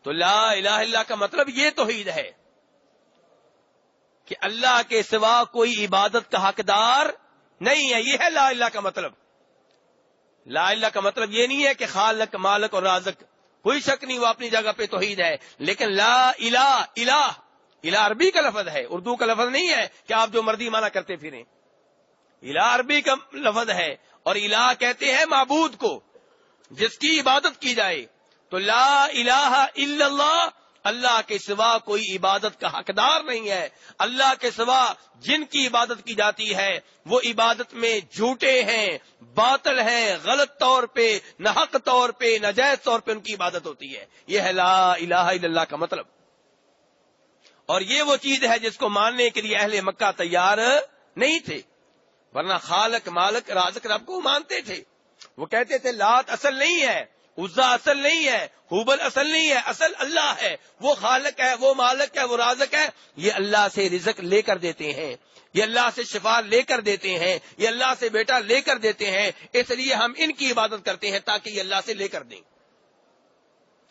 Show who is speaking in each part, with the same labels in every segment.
Speaker 1: تو لا الہ الا اللہ کا مطلب یہ توحید ہے کہ اللہ کے سوا کوئی عبادت کا حقدار نہیں ہے. یہ ہے لا الہ کا مطلب. لا الہ کا مطلب یہ نہیں ہے کہ خالق مالک اور رازق، کوئی شک نہیں وہ اپنی جگہ پہ توحید ہے. لیکن لا الہ عربی کا لفظ ہے، اردو کا لفظ نہیں ہے کہ آپ جو مرضی مانا کرتے پھریں. الہ عربی کا لفظ ہے، اور الہ کہتے ہیں معبود کو جس کی عبادت کی جائے. تو لا الہ الا اللہ، اللہ کے سوا کوئی عبادت کا حقدار نہیں ہے. اللہ کے سوا جن کی عبادت کی جاتی ہے وہ عبادت میں جھوٹے ہیں، باطل ہیں، غلط طور پہ، ناحق طور پہ، ناجائز طور پہ ان کی عبادت ہوتی ہے. یہ ہے لا الہ الا اللہ کا مطلب. اور یہ وہ چیز ہے جس کو ماننے کے لیے اہل مکہ تیار نہیں تھے، ورنہ خالق مالک رازق رب کو مانتے تھے. وہ کہتے تھے لات اصل نہیں ہے، عزا اصل نہیں ہے، حبل اصل نہیں ہے، اصل اللہ ہے. وہ خالق ہے، وہ مالک ہے، وہ رازق ہے. یہ اللہ سے رزق لے کر دیتے ہیں، یہ اللہ سے شفا لے کر دیتے ہیں، یہ اللہ سے بیٹا لے کر دیتے ہیں. اس لیے ہم ان کی عبادت کرتے ہیں تاکہ یہ اللہ سے لے کر دیں.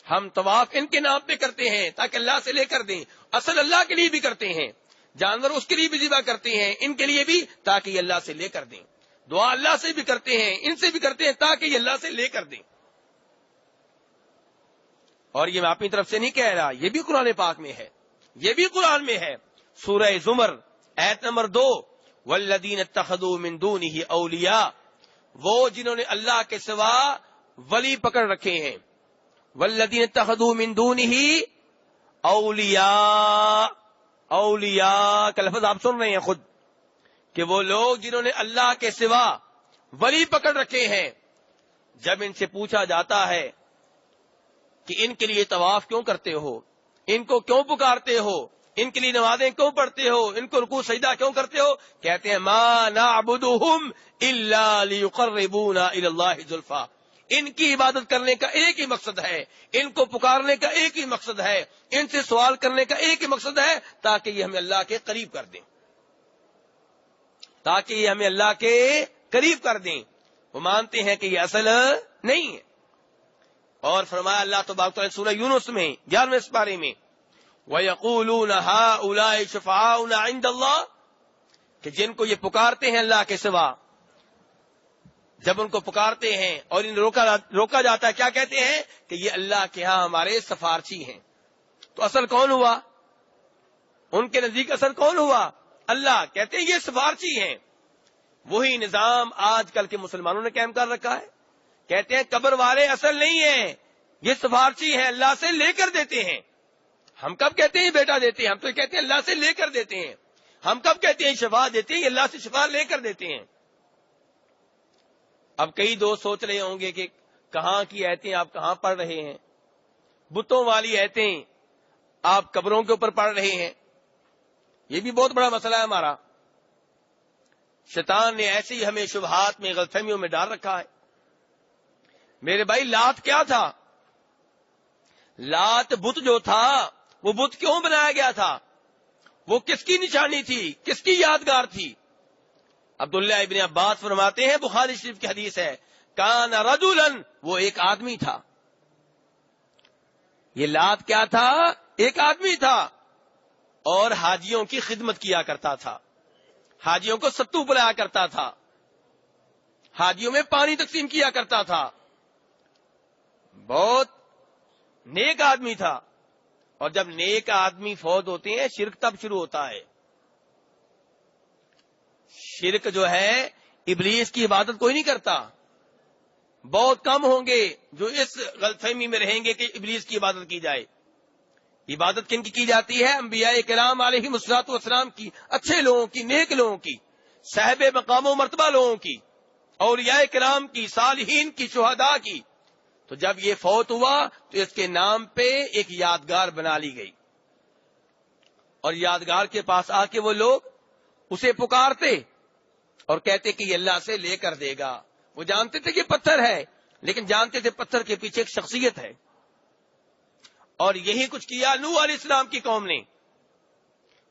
Speaker 1: ہم طواف ان کے نام پہ کرتے ہیں تاکہ اللہ سے لے کر دیں. اصل اللہ کے لیے بھی کرتے ہیں، جانور اس کے لیے بھی ذبح کرتے ہیں، ان کے لیے بھی تاکہ یہ اللہ سے لے کر دیں. دعا اللہ سے بھی کرتے ہیں، ان سے بھی کرتے ہیں تاکہ یہ اللہ سے لے کر دیں. اور یہ میں اپنی طرف سے نہیں کہہ رہا، یہ بھی قرآن پاک میں ہے، یہ بھی قرآن میں ہے. سورہ زمر آیت نمبر 2، والذین اتخذوا من دونہ اولیاء، وہ جنہوں نے اللہ کے سوا ولی پکڑ رکھے ہیں. والذین اتخذوا من دونہ اولیاء، اولیاء کا لفظ آپ سن رہے ہیں خود کہ وہ لوگ جنہوں نے اللہ کے سوا ولی پکڑ رکھے ہیں. جب ان سے پوچھا جاتا ہے کہ ان کے لیے طواف کیوں کرتے ہو، ان کو کیوں پکارتے ہو، ان کے لیے نمازیں کیوں پڑھتے ہو، ان کو رکوع سجدہ کیوں کرتے ہو، کہتے ہیں ما نعبدہم الا لیقربونا الی اللہ زلفی. ان کی عبادت کرنے کا ایک ہی مقصد ہے، ان کو پکارنے کا ایک ہی مقصد ہے، ان سے سوال کرنے کا ایک ہی مقصد ہے تاکہ یہ ہمیں اللہ کے قریب کر دیں، تاکہ یہ ہمیں اللہ کے قریب کر دیں. وہ مانتے ہیں کہ یہ اصل نہیں ہے. اور فرمایا اللہ تبارک و تعالی سورہ یونس میں 11ویں سپارے میں وَيَقُولُونَ هَؤُلَاءِ شُفَعَاؤُنَا عِندَ اللَّهِ، کہ جن کو یہ پکارتے ہیں اللہ کے سوا، جب ان کو پکارتے ہیں اور ان روکا جاتا ہے، کیا کہتے ہیں کہ یہ اللہ کے ہاں ہمارے سفارشی ہیں. تو اصل کون ہوا؟ ان کے نزدیک اصل کون ہوا؟ اللہ. کہتے ہیں یہ سفارشی ہیں. وہی نظام آج کل کے مسلمانوں نے قائم کر رکھا ہے. کہتے ہیں قبر والے اصل نہیں ہیں، یہ سفارشی ہیں، اللہ سے لے کر دیتے ہیں. ہم کب کہتے ہیں بیٹا دیتے ہیں؟ ہم تو کہتے ہیں اللہ سے لے کر دیتے ہیں. ہم کب کہتے ہیں شفا دیتے ہیں؟ یہ اللہ سے شفا لے کر دیتے ہیں. اب کئی دوست سوچ رہے ہوں گے کہ کہاں کی آیتیں آپ کہاں پڑھ رہے ہیں، بتوں والی آیتیں آپ قبروں کے اوپر پڑھ رہے ہیں. یہ بھی بہت بڑا مسئلہ ہے ہمارا. شیطان نے ایسے ہی ہمیں شبہات میں، غلط فہمیوں میں ڈال رکھا ہے. میرے بھائی لات کیا تھا؟ لات بت جو تھا وہ بت کیوں بنایا گیا تھا؟ وہ کس کی نشانی تھی، کس کی یادگار تھی؟ عبداللہ ابن عباس فرماتے ہیں، بخاری شریف کی حدیث ہے، کان رجلا، وہ ایک آدمی تھا. یہ لات کیا تھا؟ ایک آدمی تھا، اور حاجیوں کی خدمت کیا کرتا تھا، حاجیوں کو ستو پلایا کرتا تھا، حاجیوں میں پانی تقسیم کیا کرتا تھا. بہت نیک آدمی تھا. اور جب نیک آدمی فوت ہوتے ہیں شرک تب شروع ہوتا ہے. شرک جو ہے ابلیس کی عبادت کوئی نہیں کرتا. بہت کم ہوں گے جو اس غلط فہمی میں رہیں گے کہ ابلیس کی عبادت کی جائے. عبادت کن کی جاتی ہے؟ انبیاء کرام علیہم الصلوۃ والسلام کی، اچھے لوگوں کی، نیک لوگوں کی، صاحب مقام و مرتبہ لوگوں کی، اولیاء کرام کی، صالحین کی، شہداء کی. تو جب یہ فوت ہوا تو اس کے نام پہ ایک یادگار بنا لی گئی، اور یادگار کے پاس آ کے وہ لوگ اسے پکارتے اور کہتے کہ یہ اللہ سے لے کر دے گا. وہ جانتے تھے کہ پتھر ہے، لیکن جانتے تھے پتھر کے پیچھے ایک شخصیت ہے. اور یہی کچھ کیا نوح علیہ السلام کی قوم نے.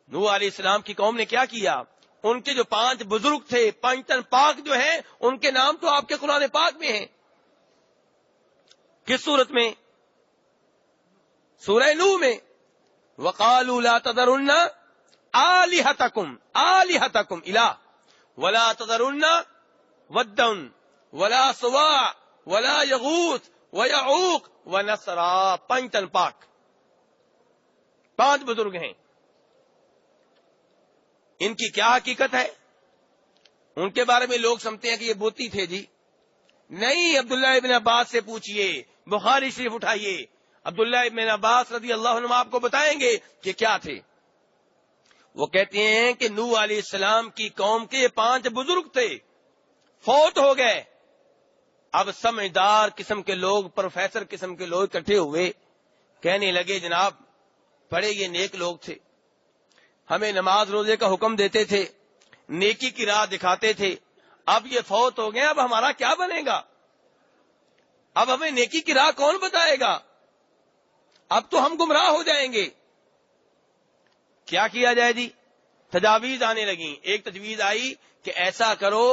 Speaker 1: نوح علیہ السلام کی قوم نے کیا کیا؟ ان کے جو 5 بزرگ تھے، 5 تن پاک جو ہیں، ان کے نام تو آپ کے قرآن پاک میں ہیں. کس صورت میں؟ سورہ نوح میں وَقَالُوا لَا تَذَرُنَّ آلِهَتَكُمْ الہ وَلَا تَذَرُنَّ وَدًّا وَلَا سُوَاعَ وَلَا يَغُوثَ وَيَعُوقَ وَنَسْرًا. 5 تن پاک، 5 بزرگ ہیں. ان کی کیا حقیقت ہے؟ ان کے بارے میں لوگ سمجھتے ہیں کہ یہ بوتی تھے. جی نہیں، عبداللہ ابن عباس سے پوچھئے، بخاری شریف اٹھائیے، عبداللہ ابن عباس رضی اللہ عنہ آپ کو بتائیں گے کہ کیا تھے. وہ کہتے ہیں کہ نوح علیہ السلام کی قوم کے 5 بزرگ تھے، فوت ہو گئے. اب سمجھدار قسم کے لوگ، پروفیسر قسم کے لوگ اکٹھے ہوئے، کہنے لگے جناب بڑے یہ نیک لوگ تھے، ہمیں نماز روزے کا حکم دیتے تھے، نیکی کی راہ دکھاتے تھے، اب یہ فوت ہو گئے، اب ہمارا کیا بنے گا؟ اب ہمیں نیکی کی راہ کون بتائے گا؟ اب تو ہم گمراہ ہو جائیں گے. کیا کیا جائے جی؟ تجاویز آنے لگیں. ایک تجویز آئی کہ ایسا کرو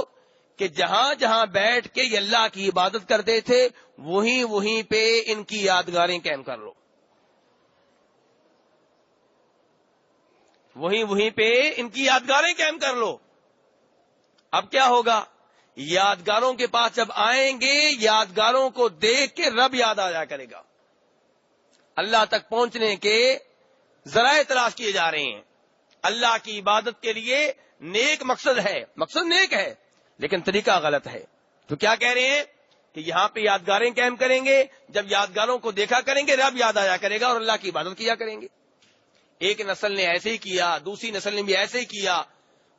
Speaker 1: کہ جہاں جہاں بیٹھ کے یہ اللہ کی عبادت کرتے تھے وہیں پہ ان کی یادگاریں قائم کر لو، وہیں پہ ان کی یادگاریں قائم کر لو. اب کیا ہوگا؟ یادگاروں کے پاس جب آئیں گے، یادگاروں کو دیکھ کے رب یاد آ جا کرے گا. اللہ تک پہنچنے کے ذرائع تلاش کیے جا رہے ہیں. اللہ کی عبادت کے لیے نیک مقصد ہے، مقصد نیک ہے لیکن طریقہ غلط ہے. تو کیا کہہ رہے ہیں کہ یہاں پہ یادگاریں قائم کریں گے، جب یادگاروں کو دیکھا کریں گے رب یاد آیا کرے گا اور اللہ کی عبادت کیا کریں گے. ایک نسل نے ایسے ہی کیا، دوسری نسل نے بھی ایسے ہی کیا.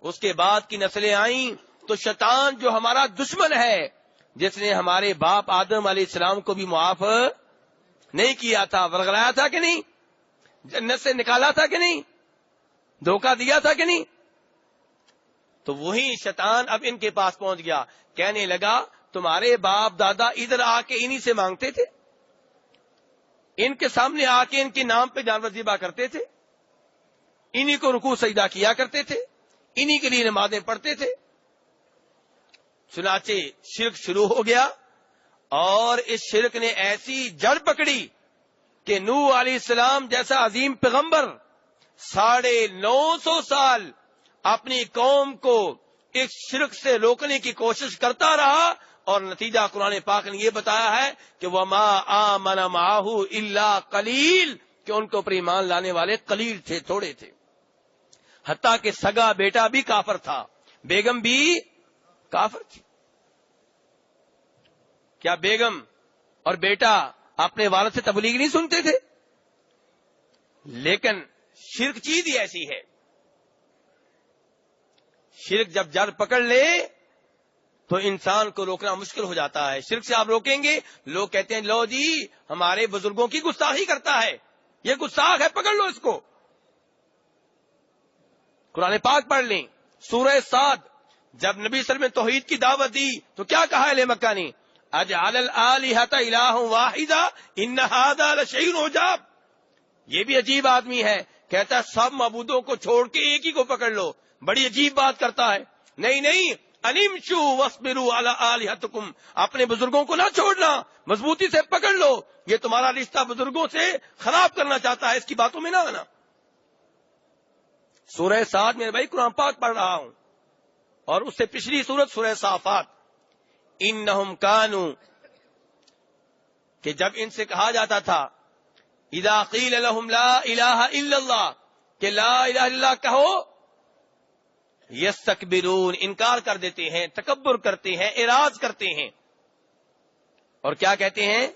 Speaker 1: اس کے بعد کی نسلیں آئیں تو شیطان جو ہمارا دشمن ہے، جس نے ہمارے باپ آدم علیہ السلام کو بھی معاف نہیں کیا تھا، ورگلایا تھا کہ نہیں، جنت سے نکالا تھا کہ نہیں، دھوکہ دیا تھا کہ نہیں، تو وہی شیطان اب ان کے پاس پہنچ گیا. کہنے لگا تمہارے باپ دادا ادھر آ کے انہی سے مانگتے تھے، ان کے سامنے آ کے ان کے نام پہ جانور ذبح کرتے تھے، انہی کو رکوع سجدہ کیا کرتے تھے، انہی کے لیے نمازیں پڑھتے تھے. چنانچہ شرک شروع ہو گیا اور اس شرک نے ایسی جڑ پکڑی کہ نوح علیہ السلام جیسا عظیم پیغمبر 950 سال اپنی قوم کو اس شرک سے روکنے کی کوشش کرتا رہا اور نتیجہ قرآن پاک نے یہ بتایا ہے کہ وما آمن معہ الا قلیل، کہ ان کے اوپر ایمان لانے والے قلیل تھے، تھوڑے تھے. حتیٰ کہ سگا بیٹا بھی کافر تھا، بیگم بھی کافر تھی. کیا بیگم اور بیٹا اپنے والد سے تبلیغ نہیں سنتے تھے؟ لیکن شرک چیز ہی ایسی ہے، شرک جب جڑ پکڑ لے تو انسان کو روکنا مشکل ہو جاتا ہے. شرک سے آپ روکیں گے، لوگ کہتے ہیں لو جی ہمارے بزرگوں کی گستاخی کرتا ہے، یہ گستاخ ہے، پکڑ لو اس کو. قرآن پاک پڑھ لیں، سورہ صاد، جب نبی صلی اللہ علیہ وسلم نے توحید کی دعوت دی تو کیا کہا اہل مکہ نے؟ اجعل الآلہۃ الہ واحدہ ان ھذا لشیء عجاب. یہ بھی عجیب آدمی ہے، کہتا ہے سب معبودوں کو چھوڑ کے ایک ہی کو پکڑ لو، بڑی عجیب بات کرتا ہے. نہیں، انمشوا واصبروا علی آلہتکم، اپنے بزرگوں کو نہ چھوڑنا، مضبوطی سے پکڑ لو. یہ تمہارا رشتہ بزرگوں سے خراب کرنا چاہتا ہے، اس کی باتوں میں نہ آنا. سورہ صاد میں بھائی قرآن پاک پڑھ رہا ہوں، اور اس سے پچھلی سورت سورہ صافات. انہم کانوا، کہ جب ان سے کہا جاتا تھا اذا قیل لهم لا الہ الا اللہ، کہ لا الہ الا اللہ کہو، یستکبرون، انکار کر دیتے ہیں، تکبر کرتے ہیں، اعراض کرتے ہیں. اور کیا کہتے ہیں؟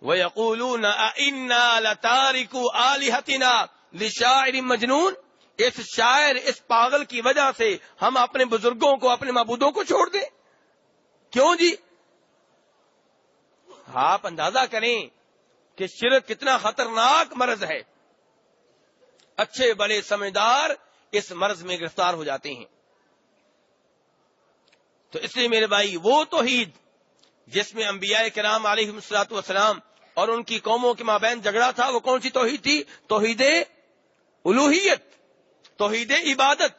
Speaker 1: وَيَقُولُونَ أَإِنَّا لَتَارِكُو آلِهَتِنَا لِشَاعِرٍ مَجْنُونَ، اس شاعر، اس پاگل کی وجہ سے ہم اپنے بزرگوں کو، اپنے معبودوں کو چھوڑ دیں؟ کیوں جی؟ آپ اندازہ کریں کہ شرک کتنا خطرناک مرض ہے. اچھے بڑے سمجھدار اس مرض میں گرفتار ہو جاتے ہیں. تو اس لیے میرے بھائی، وہ توحید جس میں انبیاء کرام علیہم الصلوۃ والسلام اور ان کی قوموں کے مابین جھگڑا تھا، وہ کون سی توحید تھی؟ توحید الوہیت، توحید عبادت،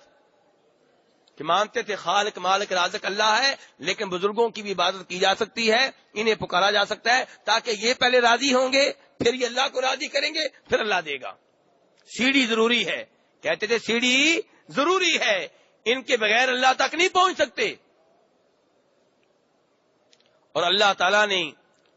Speaker 1: کہ مانتے تھے خالق مالک رازق اللہ ہے، لیکن بزرگوں کی بھی عبادت کی جا سکتی ہے، انہیں پکارا جا سکتا ہے، تاکہ یہ پہلے راضی ہوں گے پھر یہ اللہ کو راضی کریں گے، پھر اللہ دے گا۔ سیڑھی ضروری ہے، کہتے تھے سیڑھی ضروری ہے، ان کے بغیر اللہ تک نہیں پہنچ سکتے۔ اور اللہ تعالیٰ نے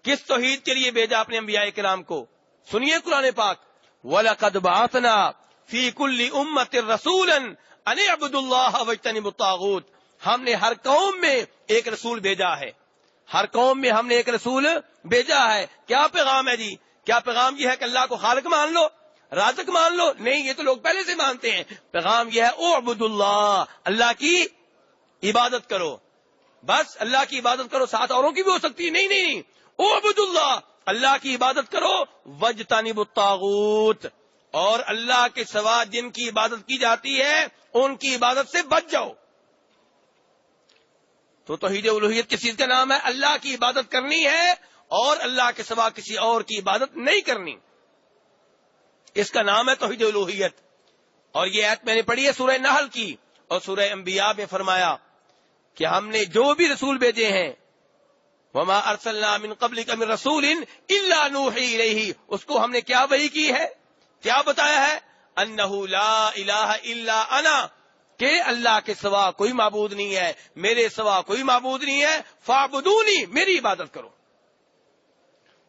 Speaker 1: کس توحید کے لیے بھیجا اپنے انبیاء کرام کو؟ سنیے قرآن پاک، وَلَقَدْ بَعَثْنَا فِي كُلِّ أُمَّةٍ رَسُولًا أَنِ اعْبُدُوا اللَّهَ وَاجْتَنِبُوا الطَّاغُوتَ۔ ہم نے ہر قوم میں ایک رسول بھیجا ہے، ہر قوم میں ہم نے ایک رسول بھیجا ہے۔ کیا پیغام ہے جی؟ کیا پیغام یہ ہے کہ اللہ کو خالق مان لو، رازق مان لو؟ نہیں، یہ تو لوگ پہلے سے مانتے ہیں۔ پیغام یہ ہے اعبدوا اللہ، اللہ کی عبادت کرو، بس اللہ کی عبادت کرو، ساتھ اوروں کی بھی ہو سکتی ہے، نہیں نہیں نہیں، اعبدوا اللہ، اللہ کی عبادت کرو، واجتنبوا الطاغوت، اور اللہ کے سوا جن کی عبادت کی جاتی ہے ان کی عبادت سے بچ جاؤ۔ تو توحید الوہیت کس چیز کا نام ہے؟ اللہ کی عبادت کرنی ہے اور اللہ کے سوا کسی اور کی عبادت نہیں کرنی، اس کا نام ہے توحید الوہیت۔ اور یہ آیت میں نے پڑھی ہے سورہ نحل کی، اور سورہ انبیاء میں فرمایا کہ ہم نے جو بھی رسول بھیجے ہیں، وما ارسلنا من قبلک من رسول الا نوحی الیہ، اس کو ہم نے کیا وحی کی ہے، کیا بتایا ہے؟ انہ لا الہ الا انا، کہ اللہ کے سوا کوئی معبود نہیں ہے، میرے سوا کوئی معبود نہیں ہے، فاعبدونی، میری عبادت کرو۔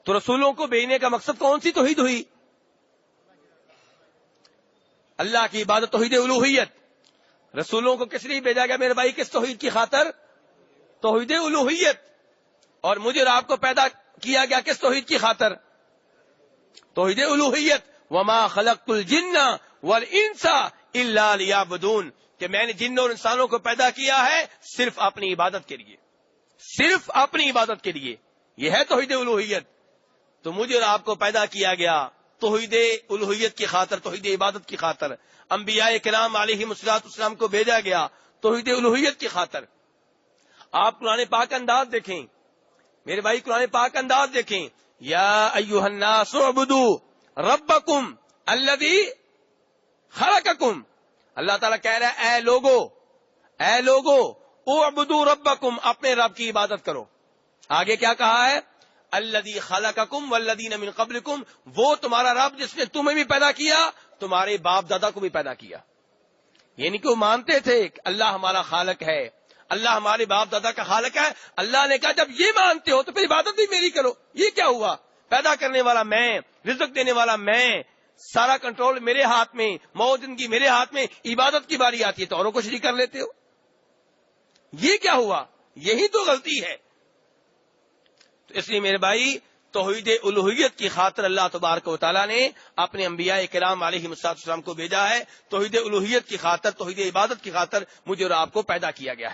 Speaker 1: تو رسولوں کو بھیجنے کا مقصد کون سی توحید ہوئی؟ اللہ کی عبادت، توحید الوہیت۔ رسولوں کو کس لیے بھیجا گیا میرے بھائی؟ کس توحید کی خاطر؟ توحید الوہیت۔ اور مجھے اور آپ کو پیدا کیا گیا کس توحید کی خاطر؟ توحید الوہیت۔ وما خلقت الجن والانس الا لیعبدون، کہ میں نے جن اور انسانوں کو پیدا کیا ہے صرف اپنی عبادت کے لیے، صرف اپنی عبادت کے لیے، یہ ہے توحید الوہیت۔ تو مجھے اور آپ کو پیدا کیا گیا توحید الوہیت کی خاطر، توحید عبادت کی خاطر۔ انبیاء کرام علیہم الصلوۃ والسلام کو بھیجا گیا توحید الوہیت کی خاطر۔ آپ قرآن پاک کا انداز دیکھیں میرے بھائی، قرآن پاک کا انداز دیکھیں، یا ایھا الناس اعبدوا ربکم الذی خلقکم، اللہ تعالیٰ کہہ رہا ہے اے لوگو اعبدوا ربکم، اپنے رب کی عبادت کرو۔ آگے کیا کہا ہے؟ الذی خلقکم والذین من قبلکم، وہ تمہارا رب جس نے تمہیں بھی پیدا کیا، تمہارے باپ دادا کو بھی پیدا کیا۔ یعنی کہ وہ مانتے تھے کہ اللہ ہمارا خالق ہے، اللہ ہمارے باپ دادا کا خالق ہے۔ اللہ نے کہا جب یہ مانتے ہو تو پھر عبادت بھی میری کرو۔ یہ کیا ہوا؟ پیدا کرنے والا میں، رزق دینے والا میں، سارا کنٹرول میرے ہاتھ میں، موت زندگی میرے ہاتھ میں، عبادت کی باری آتی ہے تو اوروں کو شریک کر لیتے ہو۔ یہ کیا ہوا؟ یہی تو غلطی ہے۔ تو اس لیے میرے بھائی، توحید الوہیت کی خاطر اللہ تبارک و تعالیٰ نے اپنے انبیاء کرام علیہم السلام کو بھیجا ہے، توحید الوہیت کی خاطر، توحید عبادت کی خاطر مجھے اور آپ کو پیدا کیا گیا ہے۔